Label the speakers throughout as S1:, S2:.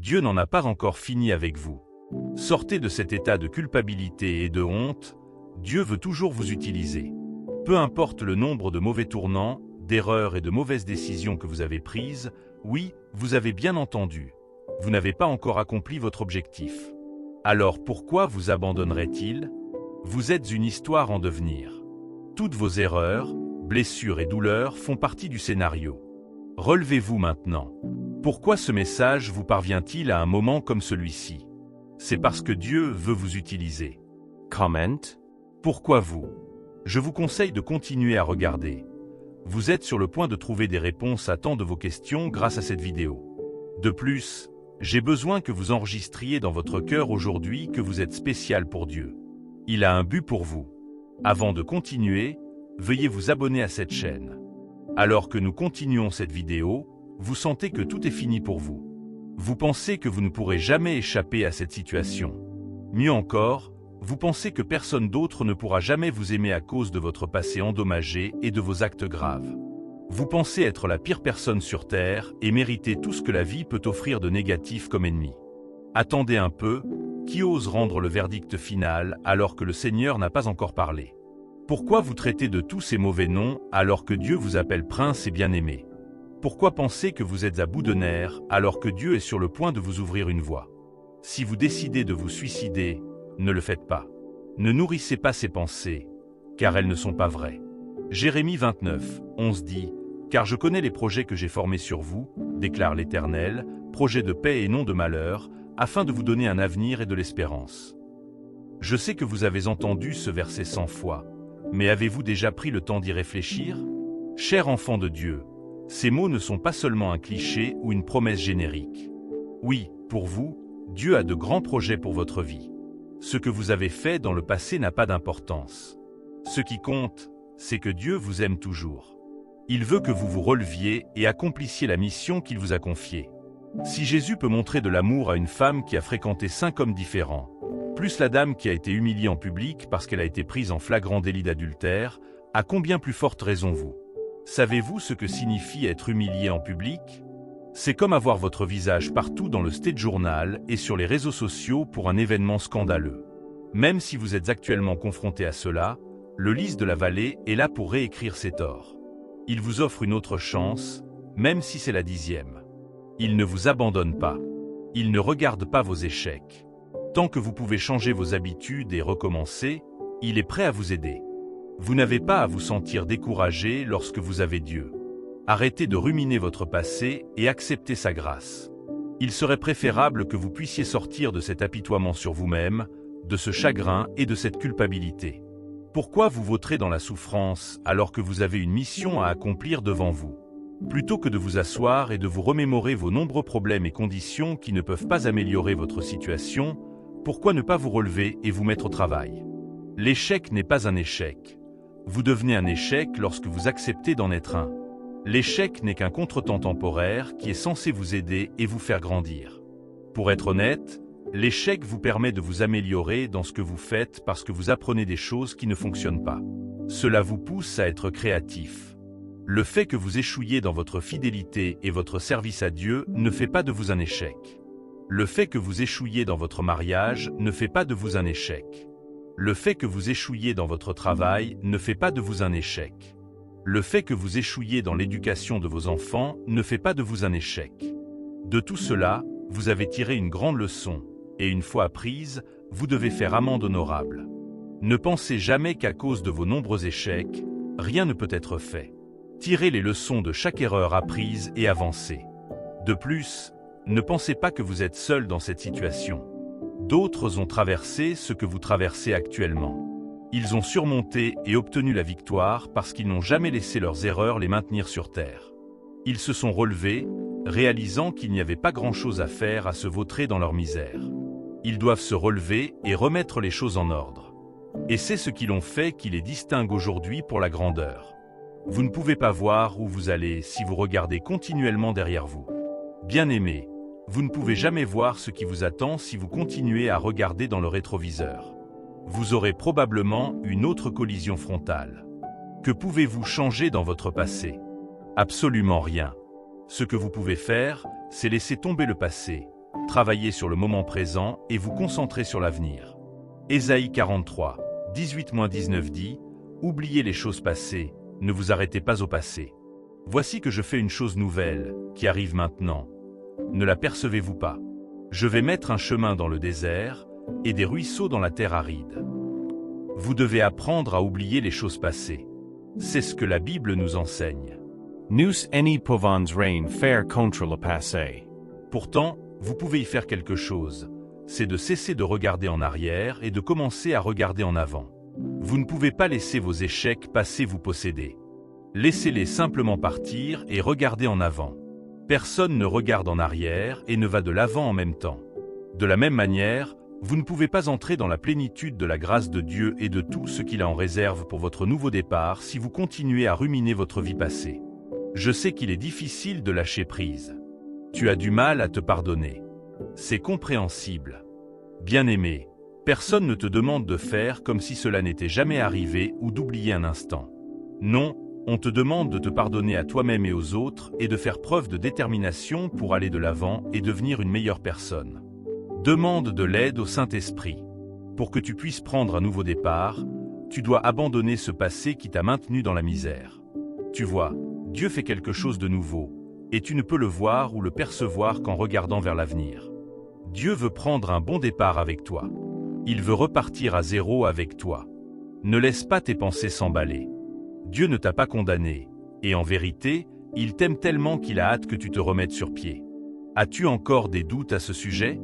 S1: Dieu n'en a pas encore fini avec vous. Sortez de cet état de culpabilité et de honte, Dieu veut toujours vous utiliser. Peu importe le nombre de mauvais tournants, d'erreurs et de mauvaises décisions que vous avez prises, oui, vous avez bien entendu. Vous n'avez pas encore accompli votre objectif. Alors pourquoi vous abandonnerait-il? Vous êtes une histoire en devenir. Toutes vos erreurs, blessures et douleurs font partie du scénario. Relevez-vous maintenant. Pourquoi ce message vous parvient-il à un moment comme celui-ci? C'est parce que Dieu veut vous utiliser. Comment? Pourquoi vous? Je vous conseille de continuer à regarder. Vous êtes sur le point de trouver des réponses à tant de vos questions grâce à cette vidéo. De plus, j'ai besoin que vous enregistriez dans votre cœur aujourd'hui que vous êtes spécial pour Dieu. Il a un but pour vous. Avant de continuer, veuillez vous abonner à cette chaîne. Alors que nous continuons cette vidéo, vous sentez que tout est fini pour vous. Vous pensez que vous ne pourrez jamais échapper à cette situation. Mieux encore, vous pensez que personne d'autre ne pourra jamais vous aimer à cause de votre passé endommagé et de vos actes graves. Vous pensez être la pire personne sur Terre et mériter tout ce que la vie peut offrir de négatif comme ennemi. Attendez un peu, qui ose rendre le verdict final alors que le Seigneur n'a pas encore parlé? Pourquoi vous traitez de tous ces mauvais noms alors que Dieu vous appelle prince et bien-aimé? Pourquoi penser que vous êtes à bout de nerfs alors que Dieu est sur le point de vous ouvrir une voie? Si vous décidez de vous suicider, ne le faites pas. Ne nourrissez pas ces pensées, car elles ne sont pas vraies. Jérémie 29, 11 dit « Car je connais les projets que j'ai formés sur vous, déclare l'Éternel, projets de paix et non de malheur, afin de vous donner un avenir et de l'espérance. » Je sais que vous avez entendu ce verset 100 fois, mais avez-vous déjà pris le temps d'y réfléchir? Cher enfant de Dieu, ces mots ne sont pas seulement un cliché ou une promesse générique. Oui, pour vous, Dieu a de grands projets pour votre vie. Ce que vous avez fait dans le passé n'a pas d'importance. Ce qui compte, c'est que Dieu vous aime toujours. Il veut que vous vous releviez et accomplissiez la mission qu'il vous a confiée. Si Jésus peut montrer de l'amour à une femme qui a fréquenté 5 hommes différents, plus la dame qui a été humiliée en public parce qu'elle a été prise en flagrant délit d'adultère, à combien plus forte raison vous? Savez-vous ce que signifie être humilié en public? C'est comme avoir votre visage partout dans le State Journal et sur les réseaux sociaux pour un événement scandaleux. Même si vous êtes actuellement confronté à cela, le lys de la vallée est là pour réécrire ses torts. Il vous offre une autre chance, même si c'est la 10e. Il ne vous abandonne pas. Il ne regarde pas vos échecs. Tant que vous pouvez changer vos habitudes et recommencer, il est prêt à vous aider. Vous n'avez pas à vous sentir découragé lorsque vous avez Dieu. Arrêtez de ruminer votre passé et acceptez sa grâce. Il serait préférable que vous puissiez sortir de cet apitoiement sur vous-même, de ce chagrin et de cette culpabilité. Pourquoi vous vautrez dans la souffrance alors que vous avez une mission à accomplir devant vous? Plutôt que de vous asseoir et de vous remémorer vos nombreux problèmes et conditions qui ne peuvent pas améliorer votre situation, pourquoi ne pas vous relever et vous mettre au travail? L'échec n'est pas un échec. Vous devenez un échec lorsque vous acceptez d'en être un. L'échec n'est qu'un contretemps temporaire qui est censé vous aider et vous faire grandir. Pour être honnête, l'échec vous permet de vous améliorer dans ce que vous faites parce que vous apprenez des choses qui ne fonctionnent pas. Cela vous pousse à être créatif. Le fait que vous échouiez dans votre fidélité et votre service à Dieu ne fait pas de vous un échec. Le fait que vous échouiez dans votre mariage ne fait pas de vous un échec. Le fait que vous échouiez dans votre travail ne fait pas de vous un échec. Le fait que vous échouiez dans l'éducation de vos enfants ne fait pas de vous un échec. De tout cela, vous avez tiré une grande leçon, et une fois apprise, vous devez faire amende honorable. Ne pensez jamais qu'à cause de vos nombreux échecs, rien ne peut être fait. Tirez les leçons de chaque erreur apprise et avancez. De plus, ne pensez pas que vous êtes seul dans cette situation. D'autres ont traversé ce que vous traversez actuellement. Ils ont surmonté et obtenu la victoire parce qu'ils n'ont jamais laissé leurs erreurs les maintenir sur terre. Ils se sont relevés, réalisant qu'il n'y avait pas grand-chose à faire à se vautrer dans leur misère. Ils doivent se relever et remettre les choses en ordre. Et c'est ce qu'ils ont fait qui les distingue aujourd'hui pour la grandeur. Vous ne pouvez pas voir où vous allez si vous regardez continuellement derrière vous. Bien-aimés, vous ne pouvez jamais voir ce qui vous attend si vous continuez à regarder dans le rétroviseur. Vous aurez probablement une autre collision frontale. Que pouvez-vous changer dans votre passé? Absolument rien. Ce que vous pouvez faire, c'est laisser tomber le passé, travaillez sur le moment présent et vous concentrez sur l'avenir. Ésaïe 43, 18-19 dit « Oubliez les choses passées, ne vous arrêtez pas au passé. Voici que je fais une chose nouvelle, qui arrive maintenant. Ne la percevez-vous pas? Je vais mettre un chemin dans le désert et des ruisseaux dans la terre aride. » Vous devez apprendre à oublier les choses passées. C'est ce que la Bible nous enseigne.
S2: Nous any pouvons rien faire contre le passé.
S1: Pourtant, vous pouvez y faire quelque chose. C'est de cesser de regarder en arrière et de commencer à regarder en avant. Vous ne pouvez pas laisser vos échecs passés vous posséder. Laissez-les simplement partir et regardez en avant. Personne ne regarde en arrière et ne va de l'avant en même temps. De la même manière, vous ne pouvez pas entrer dans la plénitude de la grâce de Dieu et de tout ce qu'il a en réserve pour votre nouveau départ si vous continuez à ruminer votre vie passée. Je sais qu'il est difficile de lâcher prise. Tu as du mal à te pardonner. C'est compréhensible. Bien-aimé, personne ne te demande de faire comme si cela n'était jamais arrivé ou d'oublier un instant. Non, on te demande de te pardonner à toi-même et aux autres et de faire preuve de détermination pour aller de l'avant et devenir une meilleure personne. Demande de l'aide au Saint-Esprit. Pour que tu puisses prendre un nouveau départ, tu dois abandonner ce passé qui t'a maintenu dans la misère. Tu vois, Dieu fait quelque chose de nouveau, et tu ne peux le voir ou le percevoir qu'en regardant vers l'avenir. Dieu veut prendre un bon départ avec toi. Il veut repartir à zéro avec toi. Ne laisse pas tes pensées s'emballer. Dieu ne t'a pas condamné, et en vérité, il t'aime tellement qu'il a hâte que tu te remettes sur pied. As-tu encore des doutes à ce sujet ?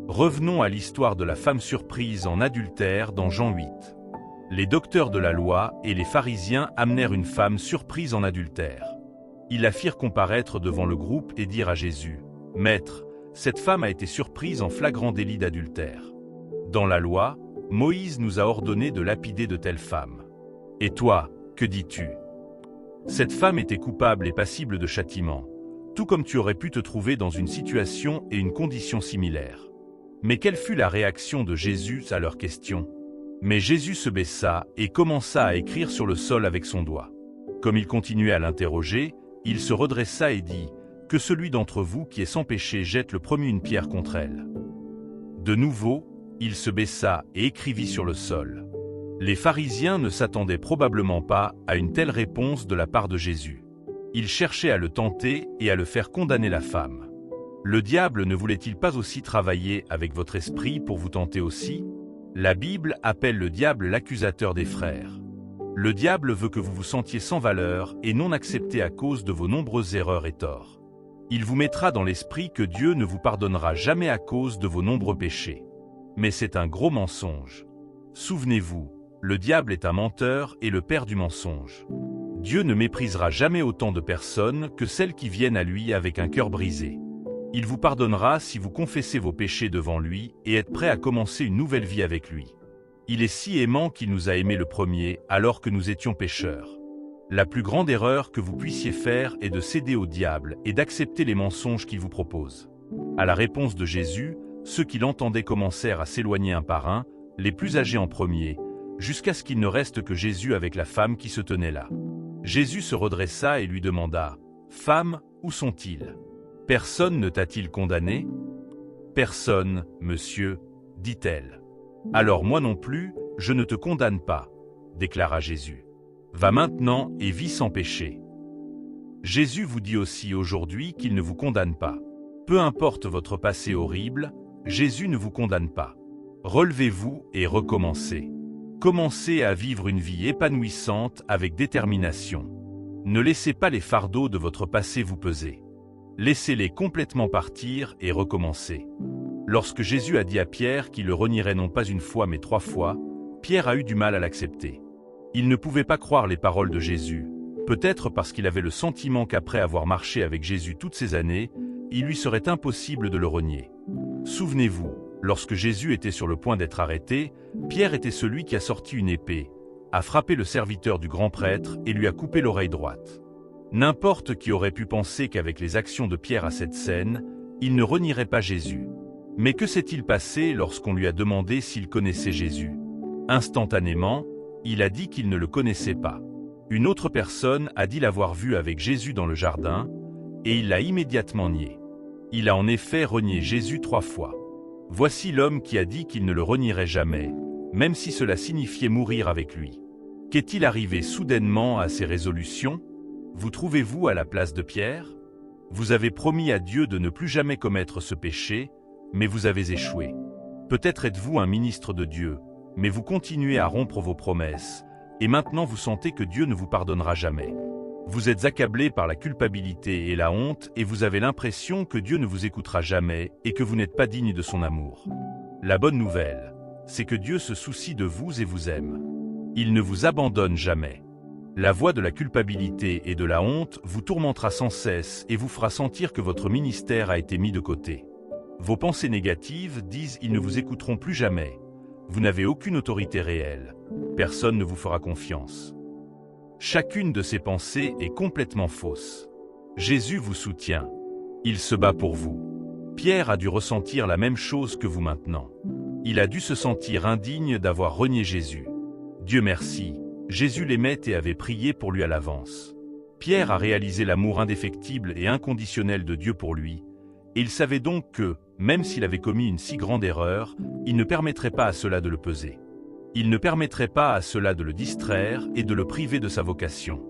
S1: Revenons à l'histoire de la femme surprise en adultère dans Jean 8. Les docteurs de la loi et les pharisiens amenèrent une femme surprise en adultère. Ils la firent comparaître devant le groupe et dirent à Jésus, « Maître, cette femme a été surprise en flagrant délit d'adultère. Dans la loi, Moïse nous a ordonné de lapider de telles femmes. Et toi, que dis-tu ? Cette femme était coupable et passible de châtiment, tout comme tu aurais pu te trouver dans une situation et une condition similaires. » Mais quelle fut la réaction de Jésus à leurs questions ? Mais Jésus se baissa et commença à écrire sur le sol avec son doigt. Comme il continuait à l'interroger, il se redressa et dit « Que celui d'entre vous qui est sans péché jette le premier une pierre contre elle. » De nouveau, il se baissa et écrivit sur le sol. Les pharisiens ne s'attendaient probablement pas à une telle réponse de la part de Jésus. Ils cherchaient à le tenter et à le faire condamner la femme. Le diable ne voulait-il pas aussi travailler avec votre esprit pour vous tenter aussi ? La Bible appelle le diable l'accusateur des frères. Le diable veut que vous vous sentiez sans valeur et non accepté à cause de vos nombreuses erreurs et torts. Il vous mettra dans l'esprit que Dieu ne vous pardonnera jamais à cause de vos nombreux péchés. Mais c'est un gros mensonge. Souvenez-vous, le diable est un menteur et le père du mensonge. Dieu ne méprisera jamais autant de personnes que celles qui viennent à lui avec un cœur brisé. Il vous pardonnera si vous confessez vos péchés devant lui et êtes prêt à commencer une nouvelle vie avec lui. Il est si aimant qu'il nous a aimés le premier alors que nous étions pécheurs. La plus grande erreur que vous puissiez faire est de céder au diable et d'accepter les mensonges qu'il vous propose. À la réponse de Jésus, ceux qui l'entendaient commencèrent à s'éloigner un par un, les plus âgés en premier, jusqu'à ce qu'il ne reste que Jésus avec la femme qui se tenait là. Jésus se redressa et lui demanda « Femme, où sont-ils ? Personne ne t'a-t-il condamné ? » « Personne, monsieur, dit-elle. »« Alors moi non plus, je ne te condamne pas, » déclara Jésus. « Va maintenant et vis sans péché. » Jésus vous dit aussi aujourd'hui qu'il ne vous condamne pas. Peu importe votre passé horrible, Jésus ne vous condamne pas. Relevez-vous et recommencez. Commencez à vivre une vie épanouissante avec détermination. Ne laissez pas les fardeaux de votre passé vous peser. Laissez-les complètement partir et recommencer. Lorsque Jésus a dit à Pierre qu'il le renierait non pas une fois mais 3 fois, Pierre a eu du mal à l'accepter. Il ne pouvait pas croire les paroles de Jésus, peut-être parce qu'il avait le sentiment qu'après avoir marché avec Jésus toutes ces années, il lui serait impossible de le renier. Souvenez-vous, lorsque Jésus était sur le point d'être arrêté, Pierre était celui qui a sorti une épée, a frappé le serviteur du grand prêtre et lui a coupé l'oreille droite. N'importe qui aurait pu penser qu'avec les actions de Pierre à cette scène, il ne renierait pas Jésus. Mais que s'est-il passé lorsqu'on lui a demandé s'il connaissait Jésus ? Instantanément, il a dit qu'il ne le connaissait pas. Une autre personne a dit l'avoir vu avec Jésus dans le jardin, et il l'a immédiatement nié. Il a en effet renié Jésus 3 fois. Voici l'homme qui a dit qu'il ne le renierait jamais, même si cela signifiait mourir avec lui. Qu'est-il arrivé soudainement à ces résolutions? Vous trouvez-vous à la place de Pierre? Vous avez promis à Dieu de ne plus jamais commettre ce péché, mais vous avez échoué. Peut-être êtes-vous un ministre de Dieu, mais vous continuez à rompre vos promesses, et maintenant vous sentez que Dieu ne vous pardonnera jamais. Vous êtes accablé par la culpabilité et la honte et vous avez l'impression que Dieu ne vous écoutera jamais et que vous n'êtes pas digne de son amour. La bonne nouvelle, c'est que Dieu se soucie de vous et vous aime. Il ne vous abandonne jamais. La voix de la culpabilité et de la honte vous tourmentera sans cesse et vous fera sentir que votre ministère a été mis de côté. Vos pensées négatives disent ils ne vous écouteront plus jamais. Vous n'avez aucune autorité réelle. Personne ne vous fera confiance. Chacune de ces pensées est complètement fausse. Jésus vous soutient. Il se bat pour vous. Pierre a dû ressentir la même chose que vous maintenant. Il a dû se sentir indigne d'avoir renié Jésus. Dieu merci, Jésus l'aimait et avait prié pour lui à l'avance. Pierre a réalisé l'amour indéfectible et inconditionnel de Dieu pour lui, et il savait donc que, même s'il avait commis une si grande erreur, il ne permettrait pas à cela de le peser. Il ne permettrait pas à cela de le distraire et de le priver de sa vocation.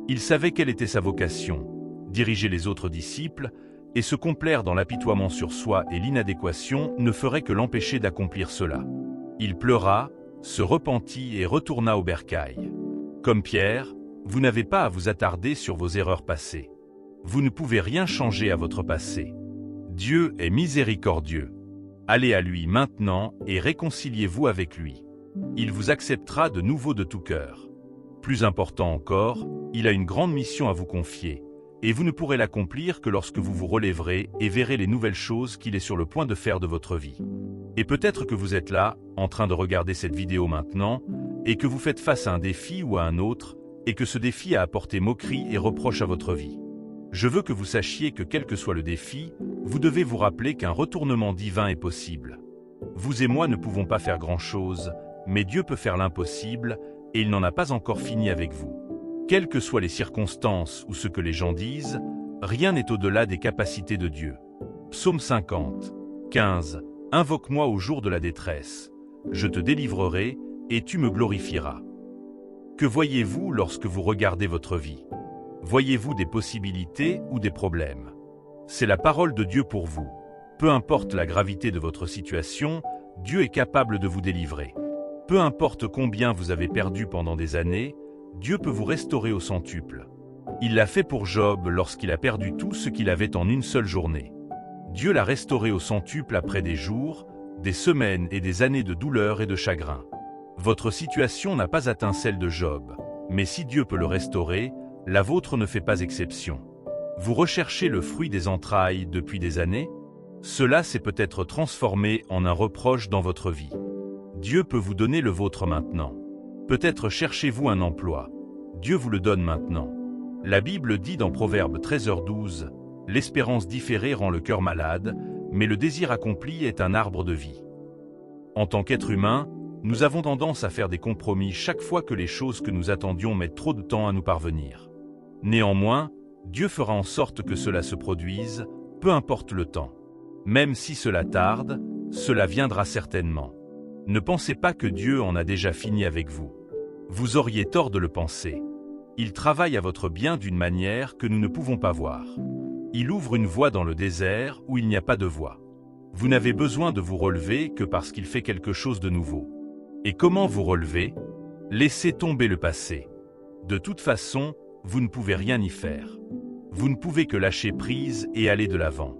S1: Il savait quelle était sa vocation, diriger les autres disciples, et se complaire dans l'apitoiement sur soi et l'inadéquation ne ferait que l'empêcher d'accomplir cela. Il pleura, se repentit et retourna au bercail. Comme Pierre, vous n'avez pas à vous attarder sur vos erreurs passées. Vous ne pouvez rien changer à votre passé. Dieu est miséricordieux. Allez à lui maintenant et réconciliez-vous avec lui. Il vous acceptera de nouveau de tout cœur. Plus important encore, il a une grande mission à vous confier, et vous ne pourrez l'accomplir que lorsque vous vous relèverez et verrez les nouvelles choses qu'il est sur le point de faire de votre vie. Et peut-être que vous êtes là, en train de regarder cette vidéo maintenant, et que vous faites face à un défi ou à un autre, et que ce défi a apporté moquerie et reproche à votre vie. Je veux que vous sachiez que quel que soit le défi, vous devez vous rappeler qu'un retournement divin est possible. Vous et moi ne pouvons pas faire grand-chose, mais Dieu peut faire l'impossible, et il n'en a pas encore fini avec vous. Quelles que soient les circonstances ou ce que les gens disent, rien n'est au-delà des capacités de Dieu. Psaume 50, 15. Invoque-moi au jour de la détresse. Je te délivrerai, et tu me glorifieras. Que voyez-vous lorsque vous regardez votre vie? Voyez-vous des possibilités ou des problèmes? C'est la parole de Dieu pour vous. Peu importe la gravité de votre situation, Dieu est capable de vous délivrer. Peu importe combien vous avez perdu pendant des années, Dieu peut vous restaurer au centuple. Il l'a fait pour Job lorsqu'il a perdu tout ce qu'il avait en une seule journée. Dieu l'a restauré au centuple après des jours, des semaines et des années de douleur et de chagrin. Votre situation n'a pas atteint celle de Job, mais si Dieu peut le restaurer, la vôtre ne fait pas exception. Vous recherchez le fruit des entrailles depuis des années? Cela s'est peut-être transformé en un reproche dans votre vie. Dieu peut vous donner le vôtre maintenant. Peut-être cherchez-vous un emploi. Dieu vous le donne maintenant. La Bible dit dans Proverbe 13h12, « L'espérance différée rend le cœur malade, mais le désir accompli est un arbre de vie. » En tant qu'être humain, nous avons tendance à faire des compromis chaque fois que les choses que nous attendions mettent trop de temps à nous parvenir. Néanmoins, Dieu fera en sorte que cela se produise, peu importe le temps. Même si cela tarde, cela viendra certainement. Ne pensez pas que Dieu en a déjà fini avec vous. Vous auriez tort de le penser. Il travaille à votre bien d'une manière que nous ne pouvons pas voir. Il ouvre une voie dans le désert où il n'y a pas de voie. Vous n'avez besoin de vous relever que parce qu'il fait quelque chose de nouveau. Et comment vous relever? Laissez tomber le passé. De toute façon, vous ne pouvez rien y faire. Vous ne pouvez que lâcher prise et aller de l'avant.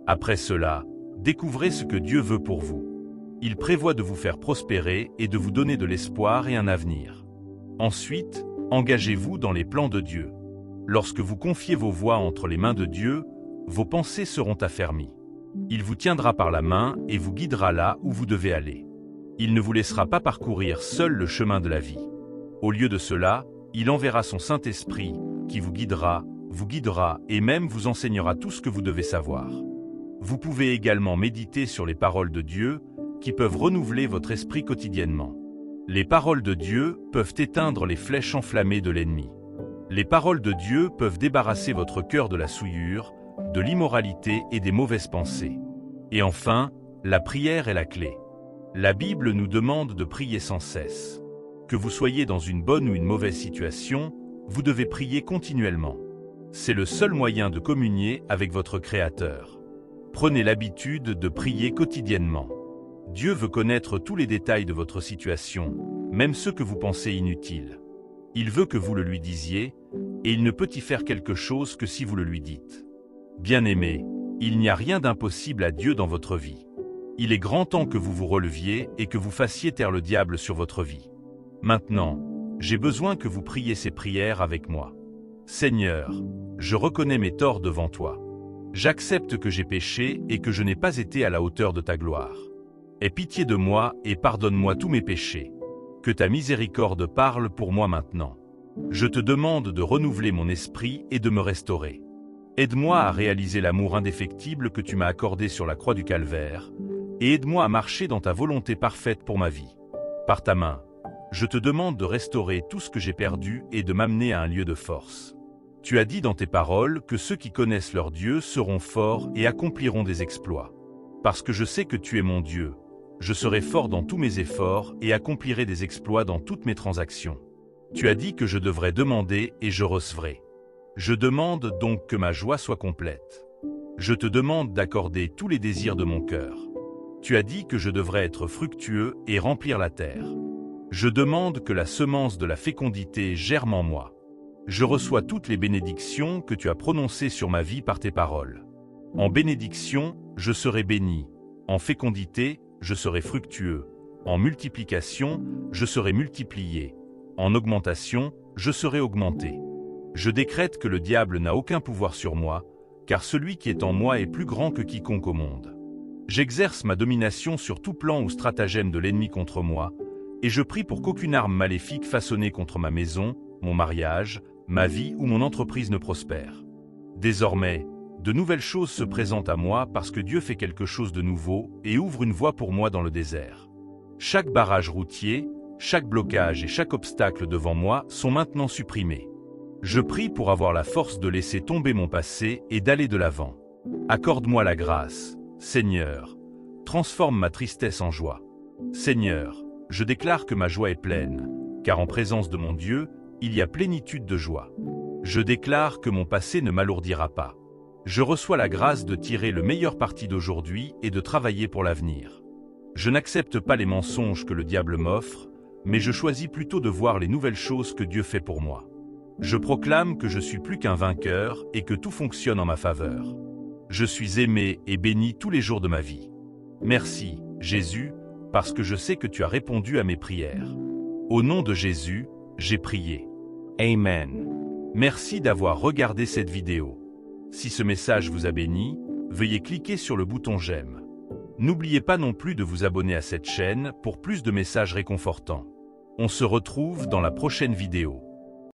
S1: Après cela, découvrez ce que Dieu veut pour vous. Il prévoit de vous faire prospérer et de vous donner de l'espoir et un avenir. Ensuite, engagez-vous dans les plans de Dieu. Lorsque vous confiez vos voies entre les mains de Dieu, vos pensées seront affermies. Il vous tiendra par la main et vous guidera là où vous devez aller. Il ne vous laissera pas parcourir seul le chemin de la vie. Au lieu de cela, il enverra son Saint-Esprit, qui vous guidera et même vous enseignera tout ce que vous devez savoir. Vous pouvez également méditer sur les paroles de Dieu, qui peuvent renouveler votre esprit quotidiennement. Les paroles de Dieu peuvent éteindre les flèches enflammées de l'ennemi. Les paroles de Dieu peuvent débarrasser votre cœur de la souillure, de l'immoralité et des mauvaises pensées. Et enfin, la prière est la clé. La Bible nous demande de prier sans cesse. Que vous soyez dans une bonne ou une mauvaise situation, vous devez prier continuellement. C'est le seul moyen de communier avec votre Créateur. Prenez l'habitude de prier quotidiennement. Dieu veut connaître tous les détails de votre situation, même ceux que vous pensez inutiles. Il veut que vous le lui disiez, et il ne peut y faire quelque chose que si vous le lui dites. Bien-aimés, il n'y a rien d'impossible à Dieu dans votre vie. Il est grand temps que vous vous releviez et que vous fassiez taire le diable sur votre vie. Maintenant, j'ai besoin que vous priez ces prières avec moi. Seigneur, je reconnais mes torts devant toi. J'accepte que j'ai péché et que je n'ai pas été à la hauteur de ta gloire. Aie pitié de moi et pardonne-moi tous mes péchés. Que ta miséricorde parle pour moi maintenant. Je te demande de renouveler mon esprit et de me restaurer. Aide-moi à réaliser l'amour indéfectible que tu m'as accordé sur la croix du Calvaire, et aide-moi à marcher dans ta volonté parfaite pour ma vie. Par ta main, je te demande de restaurer tout ce que j'ai perdu et de m'amener à un lieu de force. Tu as dit dans tes paroles que ceux qui connaissent leur Dieu seront forts et accompliront des exploits. Parce que je sais que tu es mon Dieu, je serai fort dans tous mes efforts et accomplirai des exploits dans toutes mes transactions. Tu as dit que je devrais demander et je recevrai. Je demande donc que ma joie soit complète. Je te demande d'accorder tous les désirs de mon cœur. Tu as dit que je devrais être fructueux et remplir la terre. Je demande que la semence de la fécondité germe en moi. Je reçois toutes les bénédictions que tu as prononcées sur ma vie par tes paroles. En bénédiction, je serai béni. En fécondité, je serai fructueux. En multiplication, je serai multiplié. En augmentation, je serai augmenté. Je décrète que le diable n'a aucun pouvoir sur moi, car celui qui est en moi est plus grand que quiconque au monde. J'exerce ma domination sur tout plan ou stratagème de l'ennemi contre moi, et je prie pour qu'aucune arme maléfique façonnée contre ma maison, mon mariage, ma vie ou mon entreprise ne prospère. Désormais, de nouvelles choses se présentent à moi parce que Dieu fait quelque chose de nouveau et ouvre une voie pour moi dans le désert. Chaque barrage routier, chaque blocage et chaque obstacle devant moi sont maintenant supprimés. Je prie pour avoir la force de laisser tomber mon passé et d'aller de l'avant. Accorde-moi la grâce, Seigneur. Transforme ma tristesse en joie. Seigneur, je déclare que ma joie est pleine, car en présence de mon Dieu, il y a plénitude de joie. Je déclare que mon passé ne m'alourdira pas. Je reçois la grâce de tirer le meilleur parti d'aujourd'hui et de travailler pour l'avenir. Je n'accepte pas les mensonges que le diable m'offre, mais je choisis plutôt de voir les nouvelles choses que Dieu fait pour moi. Je proclame que je suis plus qu'un vainqueur et que tout fonctionne en ma faveur. Je suis aimé et béni tous les jours de ma vie. Merci, Jésus, parce que je sais que tu as répondu à mes prières. Au nom de Jésus, j'ai prié.
S2: Amen.
S1: Merci d'avoir regardé cette vidéo. Si ce message vous a béni, veuillez cliquer sur le bouton j'aime. N'oubliez pas non plus de vous abonner à cette chaîne pour plus de messages réconfortants. On se retrouve dans la prochaine vidéo.